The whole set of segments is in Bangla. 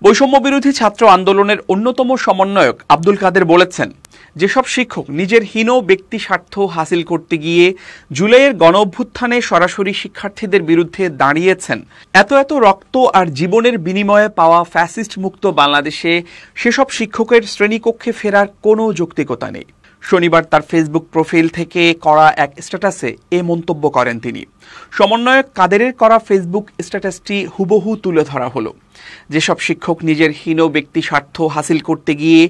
বৈষম্য বিরোধী ছাত্র আন্দোলনের অন্যতম সমন্বয়ক আব্দুল কাদের বলেছেন, যেসব শিক্ষক নিজের হীন ব্যক্তি স্বার্থ হাসিল করতে গিয়ে জুলাইয়ের গণঅভ্যুত্থানে সরাসরি শিক্ষার্থীদের বিরুদ্ধে দাঁড়িয়েছেন, এত রক্ত আর জীবনের বিনিময়ে পাওয়া ফ্যাসিস্ট মুক্ত বাংলাদেশে সেসব শিক্ষকের শ্রেণীকক্ষে ফেরার কোনো যৌক্তিকতা নেই। শনিবার তার ফেসবুক প্রোফাইল থেকে করা এক স্ট্যাটাসে এ মন্তব্য করেন তিনি। সমন্বয়ক কাদেরের করা ফেসবুক স্ট্যাটাসটি হুবহু তুলে ধরা হলো। যেসব শিক্ষক নিজের হীন ব্যক্তি স্বার্থ হাসিল করতে গিয়ে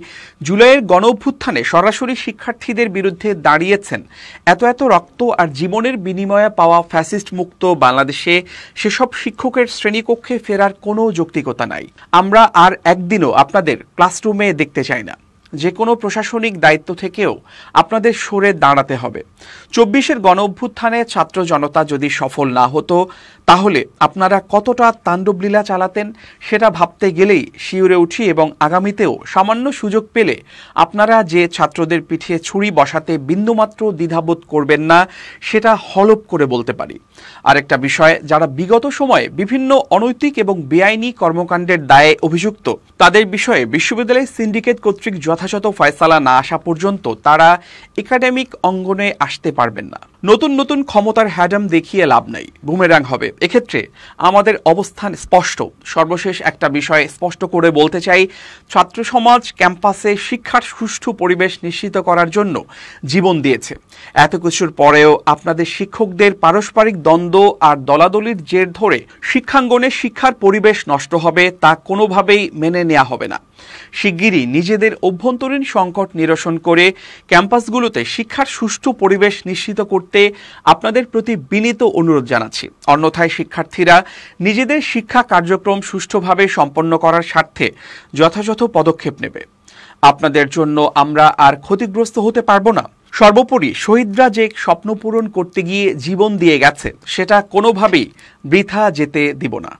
জুলাইয়ের গণঅভ্যুত্থানে সরাসরি শিক্ষার্থীদের বিরুদ্ধে দাঁড়িয়েছেন, এত রক্ত আর জীবনের বিনিময়ে পাওয়া ফ্যাসিস্ট মুক্ত বাংলাদেশে সেসব শিক্ষকের শ্রেণীকক্ষে ফেরার কোনো যৌক্তিকতা নাই। আমরা আর একদিনও আপনাদের ক্লাসরুমে দেখতে চাই না। যে কোনো প্রশাসনিক দায়িত্ব থেকেও আপনাদের সরে দাঁড়াতে হবে। ২৪-এর গণঅভ্যুত্থানে ছাত্র জনতা যদি সফল না হতো, তাহলে আপনারা কতটা তাণ্ডবলীলা চালাতেন সেটা ভাবতে গেলেই শিউরে উঠি এবং আগামীতেও সামান্য সুযোগ পেলে আপনারা যে ছাত্রদের পিঠে ছুরি বসাতে বিন্দুমাত্র দ্বিধাবোধ করবেন না সেটা হলফ করে বলতে পারি। আরেকটা বিষয়, যারা বিগত সময়ে বিভিন্ন অনৈতিক এবং বেআইনি কর্মকাণ্ডের দায়ে অভিযুক্ত, তাদের বিষয়ে বিশ্ববিদ্যালয় সিন্ডিকেট কর্তৃক যথাযথ ফয়সালা না আসা পর্যন্ত তারা একাডেমিক অঙ্গনে আসতে পারবেন না। নতুন ক্ষমতার হ্যাডাম দেখিয়ে লাভ নাই, বুমেরাং হবে। এক্ষেত্রে আমাদের অবস্থান স্পষ্ট। সর্বশেষ একটা বিষয় স্পষ্ট করে বলতে চাই, ছাত্র সমাজ ক্যাম্পাসে শিক্ষার সুষ্ঠু পরিবেশ নিশ্চিত করার জন্য জীবন দিয়েছে। এত কিছুর পরেও আপনাদের শিক্ষকদের পারস্পরিক দ্বন্দ্ব আর দলাদলির জের ধরে শিক্ষাঙ্গনে শিক্ষার পরিবেশ নষ্ট হবে, তা কোনোভাবেই মেনে নেওয়া হবে না। শিগগিরই নিজেদের অভ্যন্তরীণ সংকট নিরসন করে ক্যাম্পাসগুলোতে শিক্ষার সুষ্ঠু পরিবেশ নিশ্চিত করতে আপনাদের প্রতি বিনীত অনুরোধ জানাচ্ছি। অন্যথায় শিক্ষার্থীরা নিজেদের শিক্ষা কার্যক্রম সুষ্ঠুভাবে সম্পন্ন করার স্বার্থে যথাযথ পদক্ষেপ নেবে। আপনাদের জন্য আমরা আর ক্ষতিগ্রস্ত হতে পারবো না। সর্বোপরি শহীদরা যে স্বপ্ন পূরণ করতে গিয়ে জীবন দিয়ে গেছে, সেটা কোনোভাবেই বৃথা যেতে দিব না।